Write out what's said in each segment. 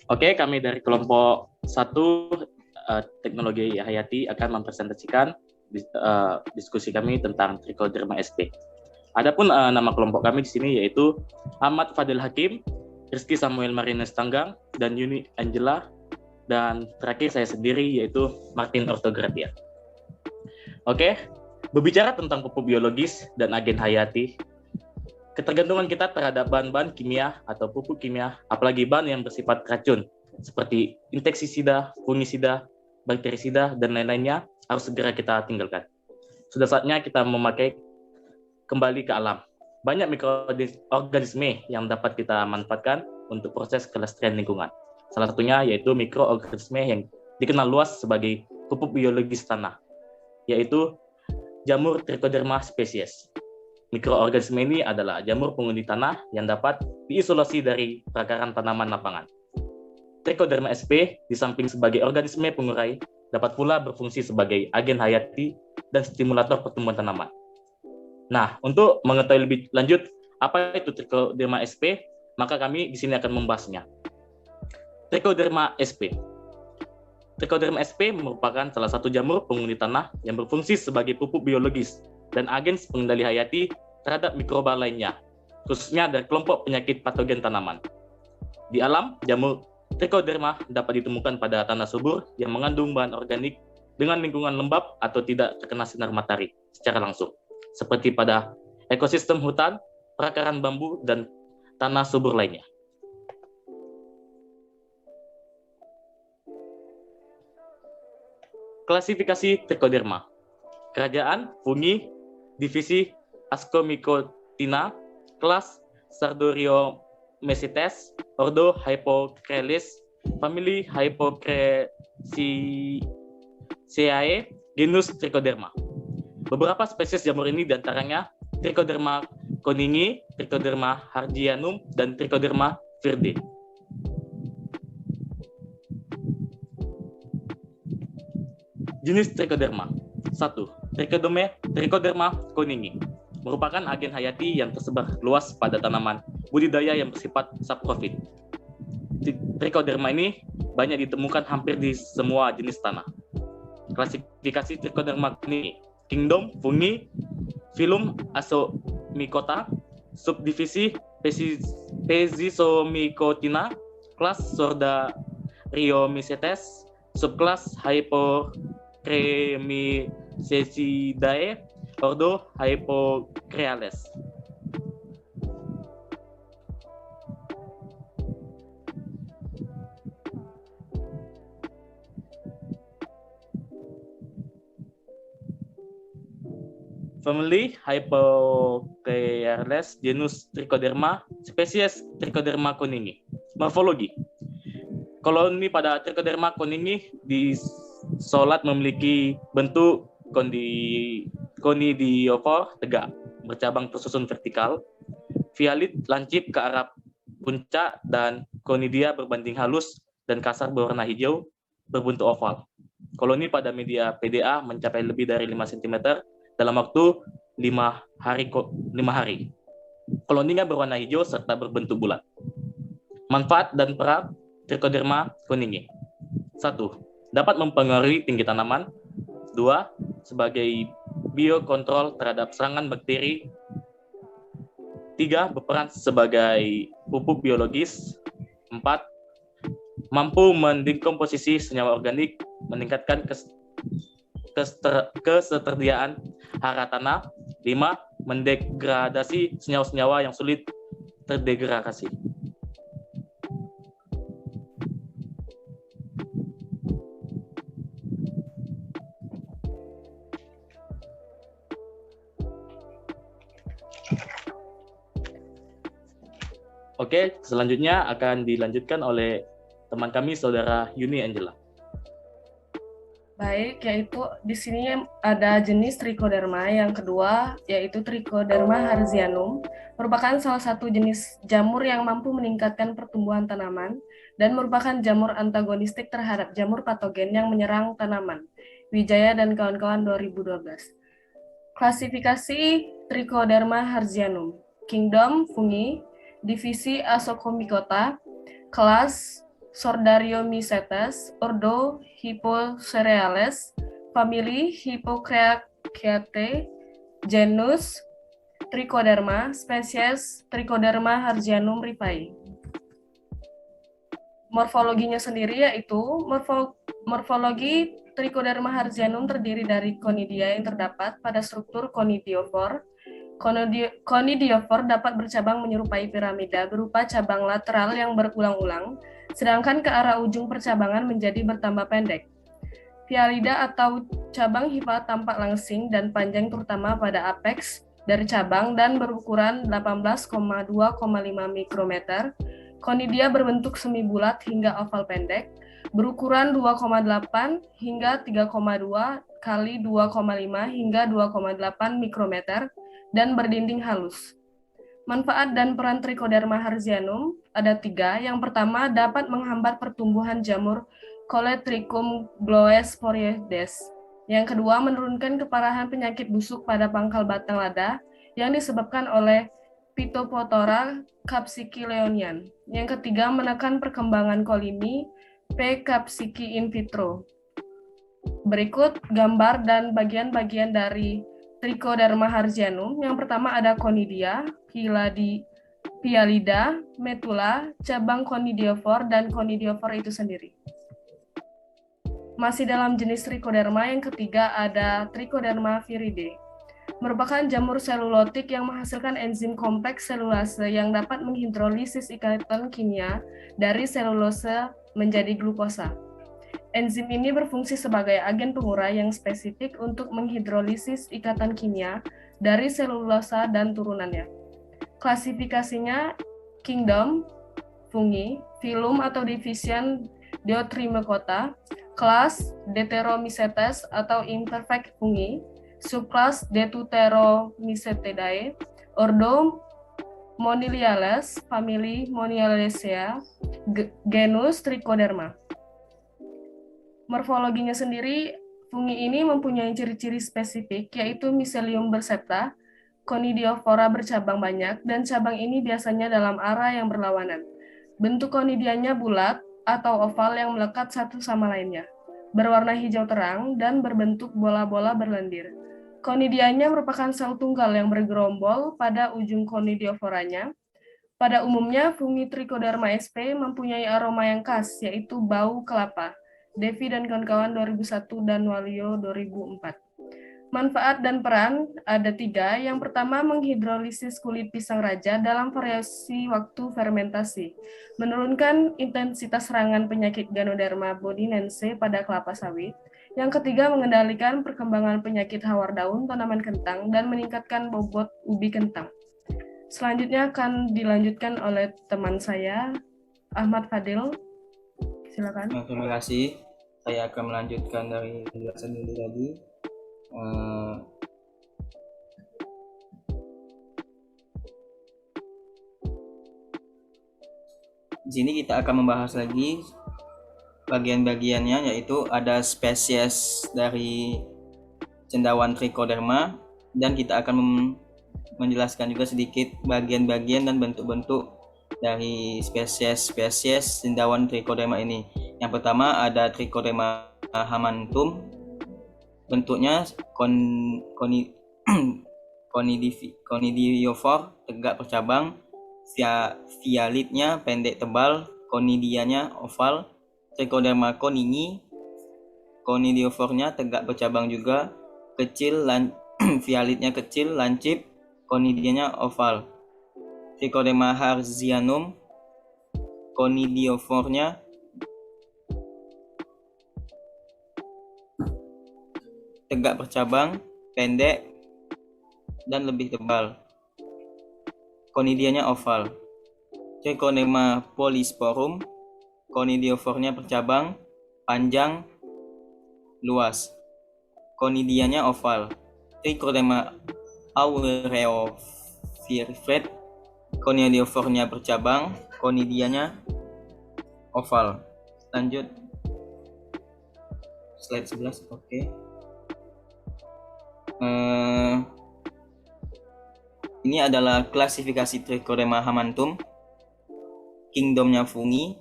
Oke, kami dari kelompok 1 Teknologi Hayati akan mempresentasikan diskusi kami tentang Trichoderma sp. Adapun nama kelompok kami di sini yaitu Ahmad Fadil Hakim, Rizky Samuel Marines Tanggang, dan Yuni Angela, dan terakhir saya sendiri yaitu Martin Ortogratia. Oke, berbicara tentang pupuk biologis dan agen hayati, ketergantungan kita terhadap bahan-bahan kimia atau pupuk kimia, apalagi bahan yang bersifat racun, seperti insektisida, fungisida, bakterisida, dan lain-lainnya, harus segera kita tinggalkan. Sudah saatnya kita memakai kembali ke alam. Banyak mikroorganisme yang dapat kita manfaatkan untuk proses kelestarian lingkungan. Salah satunya yaitu mikroorganisme yang dikenal luas sebagai pupuk biologis tanah, yaitu jamur Trichoderma species. Mikroorganisme ini adalah jamur penghuni tanah yang dapat diisolasi dari perakaran tanaman lapangan. Trichoderma sp di samping sebagai organisme pengurai, dapat pula berfungsi sebagai agen hayati dan stimulator pertumbuhan tanaman. Nah, untuk mengetahui lebih lanjut apa itu Trichoderma sp, maka kami di sini akan membahasnya. Trichoderma sp. Trichoderma sp merupakan salah satu jamur penghuni tanah yang berfungsi sebagai pupuk biologis dan agen pengendali hayati terhadap mikroba lainnya, khususnya dari kelompok penyakit patogen tanaman. Di alam, jamur Trichoderma dapat ditemukan pada tanah subur yang mengandung bahan organik dengan lingkungan lembab atau tidak terkena sinar matahari secara langsung, seperti pada ekosistem hutan, perakaran bambu, dan tanah subur lainnya. Klasifikasi Trichoderma. Kerajaan, fungi, divisi Ascomycotina, kelas Sartoriomycetes, ordo Hypocrelis, famili Hypocresiaceae, genus Trichoderma. Beberapa spesies jamur ini diantaranya Trichoderma koningi, Trichoderma hardianum, dan Trichoderma virde. Jenis Trichoderma. 1. Trichoderma koningi merupakan agen hayati yang tersebar luas pada tanaman budidaya yang bersifat saprofit. Trichoderma ini banyak ditemukan hampir di semua jenis tanah. Klasifikasi Trichoderma koningi: kingdom fungi, filum Asomycota, subdivisi Pezizomycotina, kelas Sordarioomycetes, subkelas Hypocremicecidae, ordo Hypocreales. Family Hypocreales, genus Trichoderma, spesies Trichoderma koningi. Morfologi. Koloni pada Trichoderma koningi disolat memiliki bentuk konidiofor tegak, bercabang tersusun vertikal, vialit lancip ke arah puncak, dan konidia berbanding halus dan kasar berwarna hijau, berbentuk oval. Koloni pada media PDA mencapai lebih dari 5 cm dalam waktu 5 hari. Koloninya berwarna hijau serta berbentuk bulat. Manfaat dan peran Trichoderma koningi. 1. Dapat mempengaruhi tinggi tanaman. 2. Sebagai biokontrol terhadap serangan bakteri. 3. Berperan sebagai pupuk biologis. 4. Mampu mendekomposisi senyawa organik, meningkatkan ketersediaan hara tanah. 5. Mendegradasi senyawa-senyawa yang sulit terdegradasi. Oke, selanjutnya akan dilanjutkan oleh teman kami, Saudara Yuni Angela. Baik, yaitu di sini ada jenis Trichoderma. Yang kedua yaitu Trichoderma harzianum, merupakan salah satu jenis jamur yang mampu meningkatkan pertumbuhan tanaman dan merupakan jamur antagonistik terhadap jamur patogen yang menyerang tanaman. Wijaya dan kawan-kawan 2012. Klasifikasi Trichoderma harzianum. Kingdom fungi, divisi Ascomycota, kelas Sordariomicetes, ordo Hippocereales, famili Hippocraeaceae, genus Trichoderma, spesies Trichoderma harzianum rifai. Morfologinya sendiri yaitu morfologi Trichoderma harzianum terdiri dari conidia yang terdapat pada struktur conidiofor. Conidiofor dapat bercabang menyerupai piramida berupa cabang lateral yang berulang-ulang, sedangkan ke arah ujung percabangan menjadi bertambah pendek. Vialida atau cabang hifa tampak langsing dan panjang terutama pada apeks dari cabang dan berukuran 18,2,5 mikrometer. Conidia berbentuk semi bulat hingga oval pendek, berukuran 2,8 hingga 3,2 kali 2,5 hingga 2,8 mikrometer dan berdinding halus. Manfaat dan peran Trichoderma harzianum ada 3. Yang pertama, dapat menghambat pertumbuhan jamur Coletrichum gloesporioides. Yang kedua, menurunkan keparahan penyakit busuk pada pangkal batang lada yang disebabkan oleh Phytophthora capsicilleonian. Yang ketiga, menekan perkembangan koloni P. capsici in vitro. Berikut gambar dan bagian-bagian dari Trichoderma harzianum. Yang pertama ada conidia, Vialida, Metula, cabang conidiofor, dan conidiofor itu sendiri. Masih dalam jenis Trichoderma, yang ketiga ada Trichoderma viride. Merupakan jamur selulotik yang menghasilkan enzim kompleks selulase yang dapat menghidrolisis ikatan kimia dari selulose menjadi glukosa. Enzim ini berfungsi sebagai agen pengurai yang spesifik untuk menghidrolisis ikatan kimia dari selulosa dan turunannya. Klasifikasinya kingdom, fungi, filum atau division Deuterimycota, kelas Deuteromycetes atau imperfect fungi, subkelas Deuteromycetidae, ordo Moniliales, famili Moniliaceae, genus Trichoderma. Morfologinya sendiri, fungi ini mempunyai ciri-ciri spesifik, yaitu miselium bersepta, conidiofora bercabang banyak, dan cabang ini biasanya dalam arah yang berlawanan. Bentuk conidianya bulat atau oval yang melekat satu sama lainnya, berwarna hijau terang, dan berbentuk bola-bola berlendir. Conidianya merupakan sel tunggal yang bergerombol pada ujung conidioforanya. Pada umumnya, fungi Trichoderma sp mempunyai aroma yang khas, yaitu bau kelapa. Devi dan kawan-kawan 2001 dan Walio 2004. Manfaat dan peran ada 3. Yang pertama, menghidrolisis kulit pisang raja dalam variasi waktu fermentasi, menurunkan intensitas serangan penyakit Ganoderma bodinense pada kelapa sawit. Yang ketiga, mengendalikan perkembangan penyakit hawar daun tanaman kentang dan meningkatkan bobot ubi kentang. Selanjutnya akan dilanjutkan oleh teman saya, Ahmad Fadil. Silakan. Terima kasih. Saya akan melanjutkan dari penjelasan ini tadi. Di sini kita akan membahas lagi bagian-bagiannya, yaitu ada spesies dari cendawan Trichoderma, dan kita akan menjelaskan juga sedikit bagian-bagian dan bentuk-bentuk dari spesies cendawan Trichoderma ini. Yang pertama ada Trichoderma hamantum, bentuknya conidiofor, tegak bercabang, vialitnya pendek tebal, conidianya oval. Trichoderma konini, conidiofornya tegak bercabang juga, kecil, vialitnya kecil, lancip, conidianya oval. Trichoderma harzianum, conidiofornya tegak bercabang, pendek, dan lebih tebal. Conidianya oval. Trichoderma polysporum, conidiofornya bercabang, panjang, luas. Conidianya oval. Trichoderma aureovirfret, conidiofornya bercabang, conidianya oval. Lanjut slide 11. Oke. Ini adalah klasifikasi Trichoderma hamantum. Kingdomnya fungi.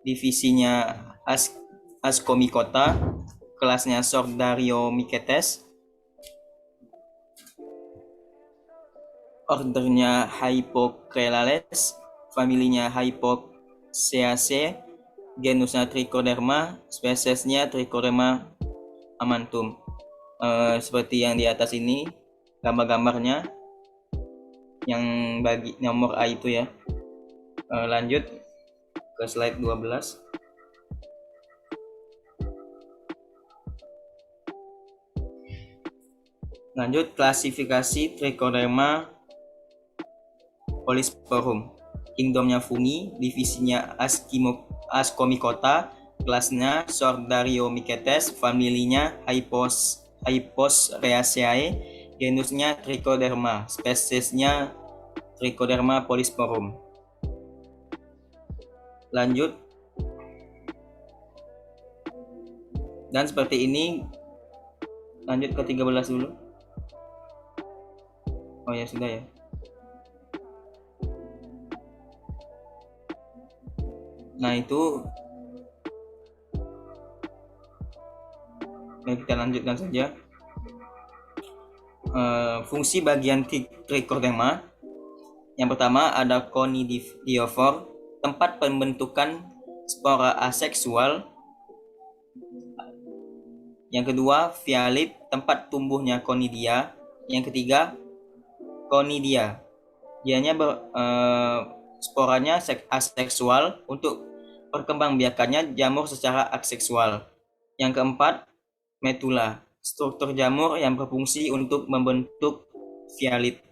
divisinya Ascomycota, kelasnya Sordariomycetes, ordernya Hypocrelales, familinya Hypoxeaceae, genusnya Trichoderma, spesiesnya Trichoderma amantum. Seperti yang di atas ini gambar-gambarnya yang bagi nomor A itu ya. Lanjut ke slide 12. Lanjut klasifikasi Trichoderma polysporum. Kingdomnya fungi, divisinya Ascomycota, kelasnya Sordariomycetes, familinya Hypoxeaceae, genusnya Trichoderma, spesiesnya Trichoderma polysporum. Lanjut. Dan seperti ini, lanjut ke 13 dulu. Oh ya, sudah ya. Nah, itu kita lanjutkan saja. Fungsi bagian Trichoderma. Yang pertama ada conidiophore, tempat pembentukan spora aseksual. Yang kedua, vialit, tempat tumbuhnya conidia. Yang ketiga, conidia. Dianya sporanya aseksual, untuk perkembangbiakannya jamur secara aseksual. Yang keempat, metula, struktur jamur yang berfungsi untuk membentuk vialit.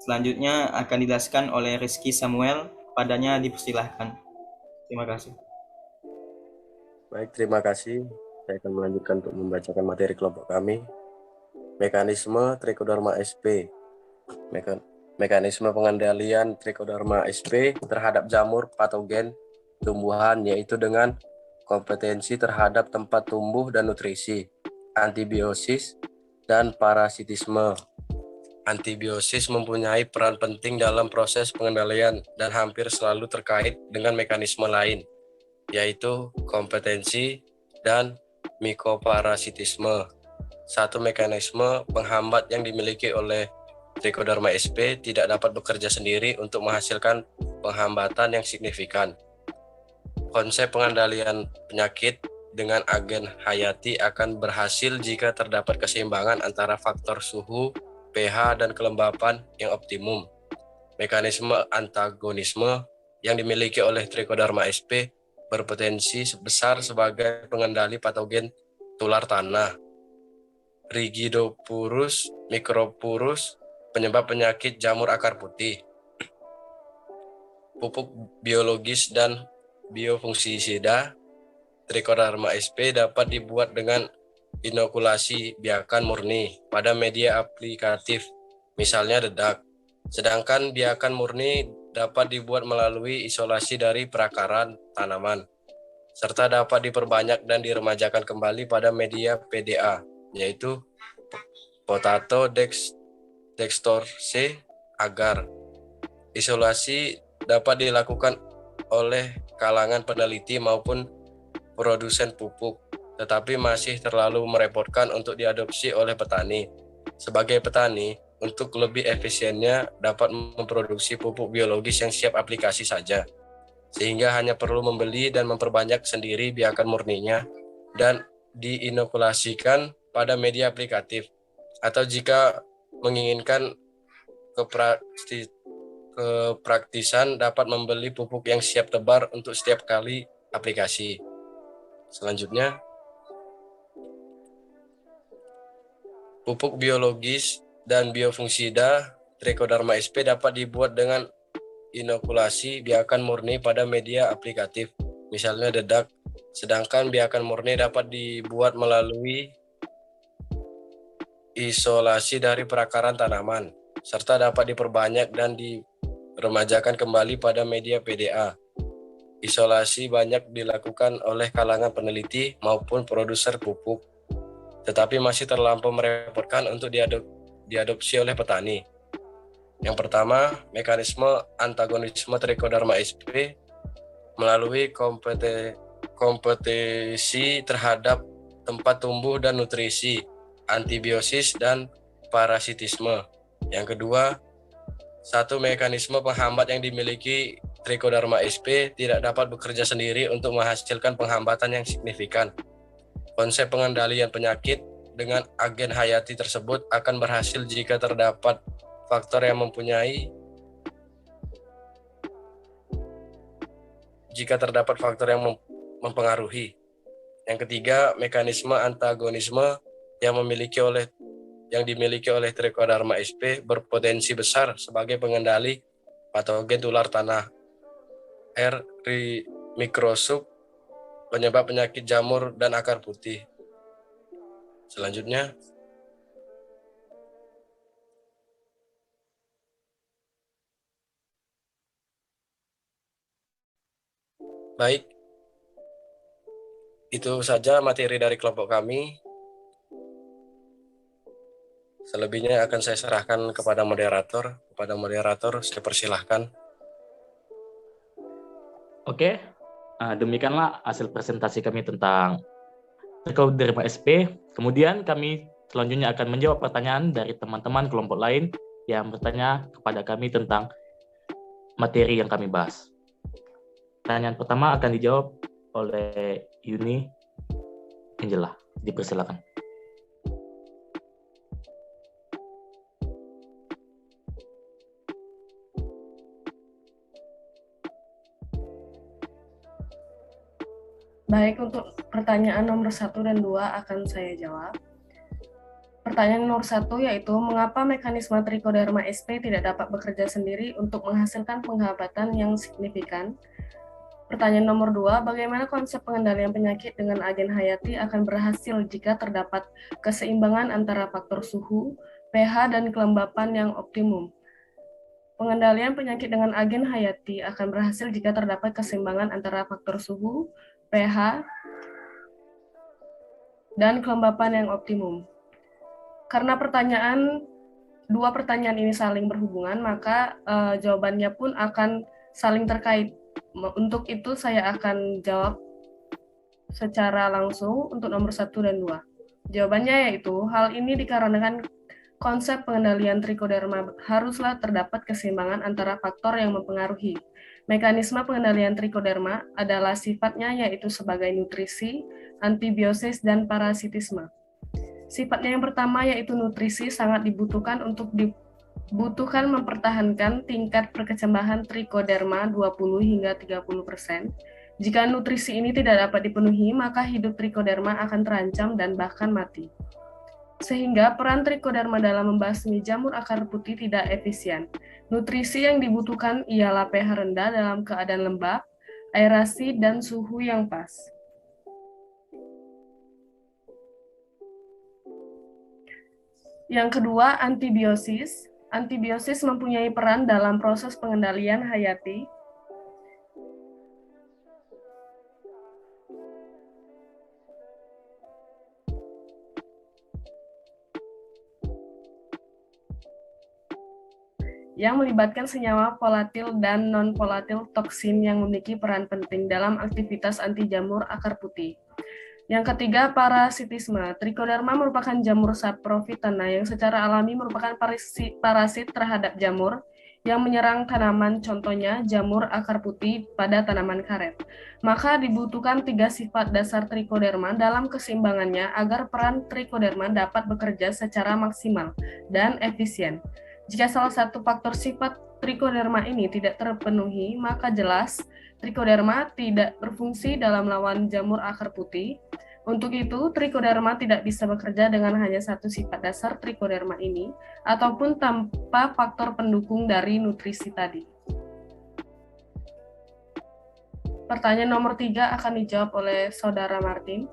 Selanjutnya akan dijelaskan oleh Rizky Samuel, padanya dipersilahkan. Terima kasih. Baik, terima kasih. Saya akan melanjutkan untuk membacakan materi kelompok kami. Mekanisme Trichoderma sp. Mekanisme pengendalian Trichoderma sp terhadap jamur patogen tumbuhan, yaitu dengan kompetensi terhadap tempat tumbuh dan nutrisi, antibiosis, dan parasitisme. Antibiosis mempunyai peran penting dalam proses pengendalian dan hampir selalu terkait dengan mekanisme lain, yaitu kompetensi dan mikoparasitisme. Satu mekanisme penghambat yang dimiliki oleh Trichoderma sp tidak dapat bekerja sendiri untuk menghasilkan penghambatan yang signifikan. Konsep pengendalian penyakit dengan agen hayati akan berhasil jika terdapat keseimbangan antara faktor suhu, pH, dan kelembapan yang optimum. Mekanisme antagonisme yang dimiliki oleh Trichoderma sp berpotensi besar sebagai pengendali patogen tular tanah, Rigidopurus micropurus, penyebab penyakit jamur akar putih, pupuk biologis dan biofungsisida. Trichoderma sp dapat dibuat dengan inokulasi biakan murni pada media aplikatif, misalnya dedak. Sedangkan biakan murni dapat dibuat melalui isolasi dari perakaran tanaman, serta dapat diperbanyak dan diremajakan kembali pada media PDA, yaitu potato dextrose agar. Isolasi dapat dilakukan oleh kalangan peneliti maupun produsen pupuk, tetapi masih terlalu merepotkan untuk diadopsi oleh petani. Sebagai petani, untuk lebih efisiennya dapat memproduksi pupuk biologis yang siap aplikasi saja, sehingga hanya perlu membeli dan memperbanyak sendiri biakan murninya dan diinokulasikan pada media aplikatif, atau jika menginginkan kepraktisan dapat membeli pupuk yang siap tebar untuk setiap kali aplikasi. Selanjutnya, pupuk biologis dan biofungsida Trichoderma sp dapat dibuat dengan inokulasi biakan murni pada media aplikatif, misalnya dedak. Sedangkan biakan murni dapat dibuat melalui isolasi dari perakaran tanaman, serta dapat diperbanyak dan diremajakan kembali pada media PDA. Isolasi banyak dilakukan oleh kalangan peneliti maupun produser pupuk, tetapi masih terlampau merepotkan untuk diadopsi oleh petani. Yang pertama, mekanisme antagonisme Trichoderma sp melalui kompetisi terhadap tempat tumbuh dan nutrisi, antibiosis, dan parasitisme. Yang kedua, satu mekanisme penghambat yang dimiliki Trichoderma sp tidak dapat bekerja sendiri untuk menghasilkan penghambatan yang signifikan. Konsep pengendalian penyakit dengan agen hayati tersebut akan berhasil jika terdapat faktor yang mempengaruhi. Yang ketiga, mekanisme antagonisme yang dimiliki oleh Trichoderma sp berpotensi besar sebagai pengendali patogen tular tanah air mikrosub penyebab penyakit jamur dan akar putih. Selanjutnya, baik, itu saja materi dari kelompok kami. Selebihnya akan saya serahkan kepada moderator. Saya persilahkan. Oke, demikianlah hasil presentasi kami tentang Trichoderma sp. Kemudian kami selanjutnya akan menjawab pertanyaan dari teman-teman kelompok lain yang bertanya kepada kami tentang materi yang kami bahas. Pertanyaan pertama akan dijawab oleh Yuni Angela. Dipersilakan. Baik, untuk pertanyaan nomor 1 dan 2 akan saya jawab. Pertanyaan nomor 1 yaitu, mengapa mekanisme Trichoderma sp tidak dapat bekerja sendiri untuk menghasilkan penghambatan yang signifikan? Pertanyaan nomor 2, bagaimana konsep pengendalian penyakit dengan agen hayati akan berhasil jika terdapat keseimbangan antara faktor suhu, pH, dan kelembapan yang optimum? Pengendalian penyakit dengan agen hayati akan berhasil jika terdapat keseimbangan antara faktor suhu, pH, dan kelembapan yang optimum. Karena dua pertanyaan ini saling berhubungan, maka jawabannya pun akan saling terkait. Untuk itu saya akan jawab secara langsung untuk nomor 1 dan 2. Jawabannya yaitu, hal ini dikarenakan konsep pengendalian Trichoderma haruslah terdapat keseimbangan antara faktor yang mempengaruhi. Mekanisme pengendalian Trichoderma adalah sifatnya yaitu sebagai nutrisi, antibiosis, dan parasitisme. Sifatnya yang pertama yaitu nutrisi sangat dibutuhkan mempertahankan tingkat perkecambahan Trichoderma 20 hingga 30%. Jika nutrisi ini tidak dapat dipenuhi, maka hidup Trichoderma akan terancam dan bahkan mati. Sehingga peran Trichoderma dalam membasmi jamur akar putih tidak efisien. Nutrisi yang dibutuhkan ialah pH rendah dalam keadaan lembab, aerasi, dan suhu yang pas. Yang kedua, antibiosis. Antibiosis mempunyai peran dalam proses pengendalian hayati. Yang melibatkan senyawa volatil dan non-volatil toksin yang memiliki peran penting dalam aktivitas anti jamur akar putih. Yang ketiga, parasitisme. Trichoderma merupakan jamur saprophytena yang secara alami merupakan parasit terhadap jamur yang menyerang tanaman, contohnya jamur akar putih pada tanaman karet. Maka dibutuhkan 3 sifat dasar Trichoderma dalam keseimbangannya agar peran Trichoderma dapat bekerja secara maksimal dan efisien. Jika salah satu faktor sifat Trichoderma ini tidak terpenuhi, maka jelas Trichoderma tidak berfungsi dalam melawan jamur akar putih. Untuk itu, Trichoderma tidak bisa bekerja dengan hanya satu sifat dasar Trichoderma ini, ataupun tanpa faktor pendukung dari nutrisi tadi. Pertanyaan nomor 3 akan dijawab oleh Saudara Martin.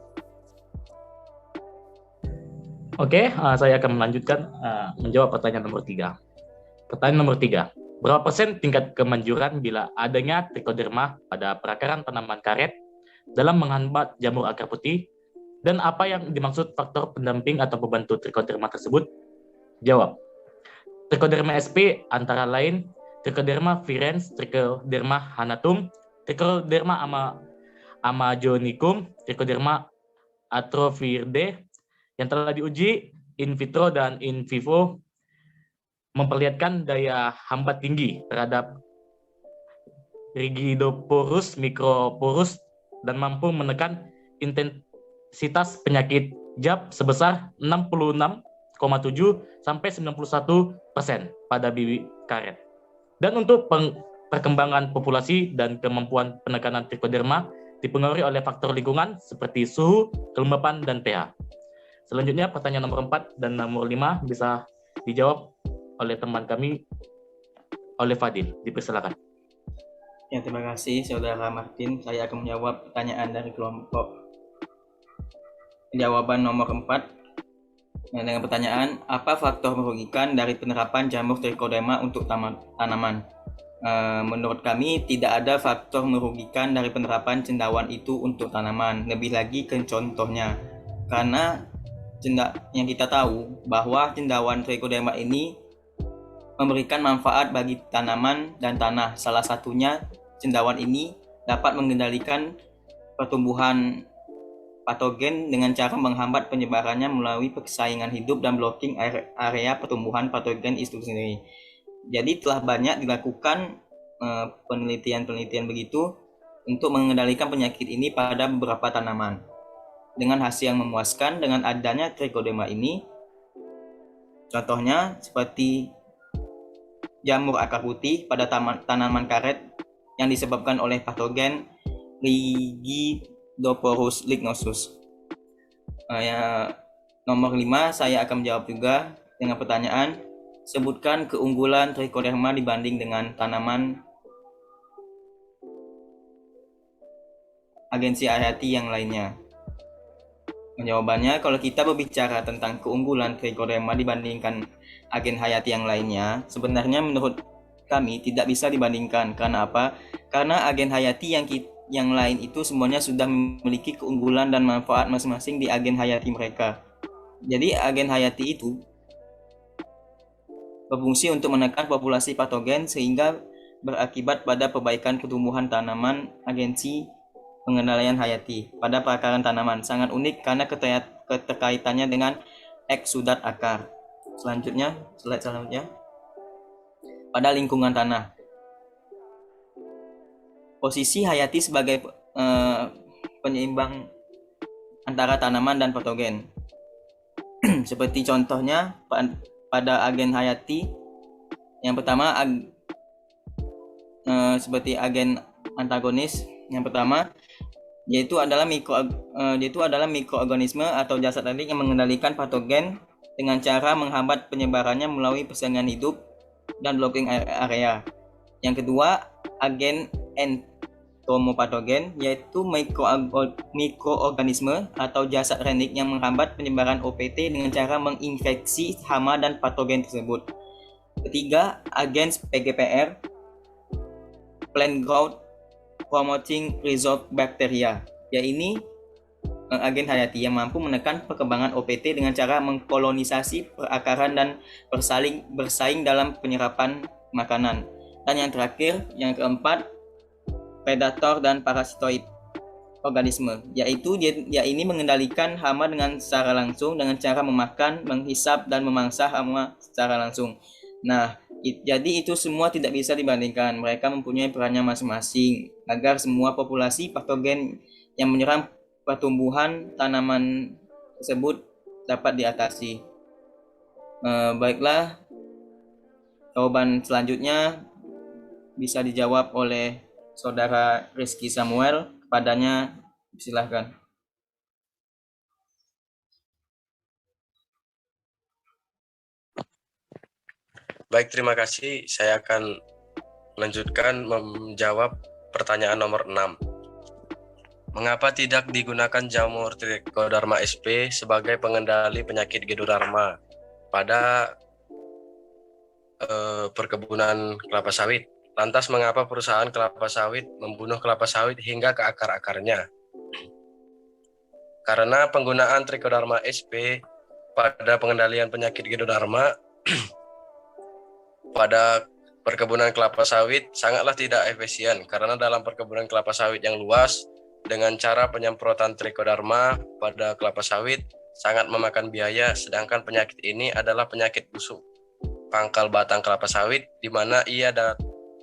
Oke, saya akan melanjutkan menjawab pertanyaan nomor 3. Pertanyaan nomor 3. Berapa persen tingkat kemanjuran bila adanya Trichoderma pada perakaran tanaman karet dalam menghambat jamur akar putih? Dan apa yang dimaksud faktor pendamping atau pembantu Trichoderma tersebut? Jawab. Trichoderma sp antara lain Trichoderma virens, Trichoderma hanatum, Trichoderma amazonicum, Trichoderma atrophiidae yang telah diuji in vitro dan in vivo memperlihatkan daya hambat tinggi terhadap Rigidoporus microporus dan mampu menekan intensitas penyakit JAP sebesar 66,7 sampai 91% pada bibit karet. Dan untuk perkembangan populasi dan kemampuan penekanan trichoderma dipengaruhi oleh faktor lingkungan seperti suhu, kelembapan, dan pH. Selanjutnya pertanyaan nomor 4 dan nomor 5 bisa dijawab oleh teman kami, oleh Fadil. Dipersilakan. Ya, terima kasih Saudara Martin. Saya akan menjawab pertanyaan dari kelompok jawaban nomor 4 dengan pertanyaan, apa faktor merugikan dari penerapan jamur trichoderma untuk tanaman? Menurut kami tidak ada faktor merugikan dari penerapan cendawan itu untuk tanaman. Lebih lagi ke contohnya, karena yang kita tahu bahwa cendawan trichoderma ini memberikan manfaat bagi tanaman dan tanah. Salah satunya cendawan ini dapat mengendalikan pertumbuhan patogen dengan cara menghambat penyebarannya melalui persaingan hidup dan blocking area pertumbuhan patogen itu sendiri. Jadi telah banyak dilakukan penelitian-penelitian begitu untuk mengendalikan penyakit ini pada beberapa tanaman. Dengan hasil yang memuaskan dengan adanya trichoderma ini, contohnya seperti jamur akar putih pada tanaman karet yang disebabkan oleh patogen Rigidoporus lignosus. Nomor 5 saya akan menjawab juga dengan pertanyaan, sebutkan keunggulan trichoderma dibanding dengan tanaman agensi hayati yang lainnya. Jawabannya, kalau kita berbicara tentang keunggulan trichoderma dibandingkan agen hayati yang lainnya, sebenarnya menurut kami tidak bisa dibandingkan. Karena apa? Karena agen hayati yang lain itu semuanya sudah memiliki keunggulan dan manfaat masing-masing di agen hayati mereka. Jadi agen hayati itu berfungsi untuk menekan populasi patogen sehingga berakibat pada perbaikan pertumbuhan tanaman. Agensi pengendalian hayati pada perakaran tanaman sangat unik karena keterkaitannya dengan eksudat akar. Selanjutnya, slide selanjutnya. Pada lingkungan tanah, posisi hayati sebagai penyeimbang antara tanaman dan patogen. Seperti contohnya pada agen hayati yang pertama seperti agen antagonis yang pertama yaitu adalah mikroorganisme atau jasad renik yang mengendalikan patogen dengan cara menghambat penyebarannya melalui persaingan hidup dan blocking area. Yang kedua, agen entomopatogen yaitu mikroorganisme atau jasad renik yang menghambat penyebaran OPT dengan cara menginfeksi hama dan patogen tersebut. Ketiga, agen PGPR, plant growth promoting rhizobacteria, yaitu agen hayati yang mampu menekan perkembangan OPT dengan cara mengkolonisasi perakaran dan bersaing dalam penyerapan makanan. Dan yang terakhir, yang keempat, predator dan parasitoid organisme, yaitu dia ini mengendalikan hama dengan secara langsung dengan cara memakan, menghisap, dan memangsa hama secara langsung. Nah, jadi itu semua tidak bisa dibandingkan. Mereka mempunyai perannya masing-masing agar semua populasi patogen yang menyerang pertumbuhan tanaman tersebut dapat diatasi. Baiklah, jawaban selanjutnya bisa dijawab oleh Saudara Rizky Samuel. Kepadanya, silakan. Baik, terima kasih. Saya akan melanjutkan menjawab pertanyaan nomor 6. Mengapa tidak digunakan jamur Trichoderma sp sebagai pengendali penyakit Gedodarma pada perkebunan kelapa sawit? Lantas mengapa perusahaan kelapa sawit membunuh kelapa sawit hingga ke akar-akarnya? Karena penggunaan Trichoderma sp pada pengendalian penyakit Gedodarma pada perkebunan kelapa sawit sangatlah tidak efisien karena dalam perkebunan kelapa sawit yang luas dengan cara penyemprotan trichoderma pada kelapa sawit sangat memakan biaya, sedangkan penyakit ini adalah penyakit busuk pangkal batang kelapa sawit di mana ia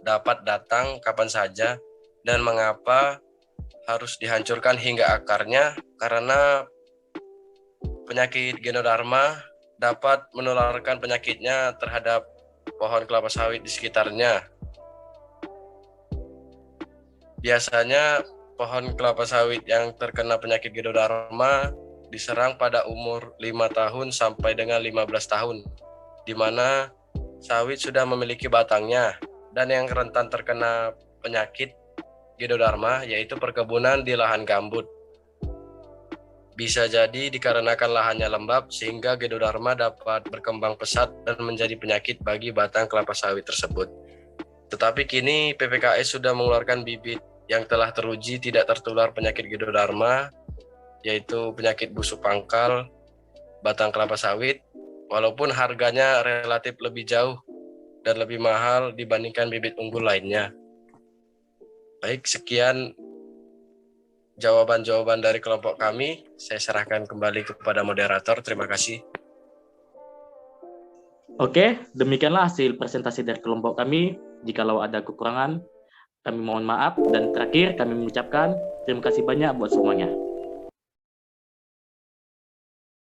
dapat datang kapan saja. Dan mengapa harus dihancurkan hingga akarnya? Karena penyakit Ganoderma dapat menularkan penyakitnya terhadap pohon kelapa sawit di sekitarnya. Biasanya pohon kelapa sawit yang terkena penyakit Ganoderma diserang pada umur 5 tahun sampai dengan 15 tahun, di mana sawit sudah memiliki batangnya. Dan yang rentan terkena penyakit Ganoderma yaitu perkebunan di lahan gambut. Bisa jadi dikarenakan lahannya lembab sehingga Ganoderma dapat berkembang pesat dan menjadi penyakit bagi batang kelapa sawit tersebut. Tetapi kini PPKS sudah mengeluarkan bibit yang telah teruji tidak tertular penyakit Ganoderma, yaitu penyakit busuk pangkal batang kelapa sawit, walaupun harganya relatif lebih jauh dan lebih mahal dibandingkan bibit unggul lainnya. Baik, sekian jawaban-jawaban dari kelompok kami. Saya serahkan kembali kepada moderator. Terima kasih. Oke, demikianlah hasil presentasi dari kelompok kami. Jikalau ada kekurangan, kami mohon maaf. Dan terakhir, kami mengucapkan terima kasih banyak buat semuanya.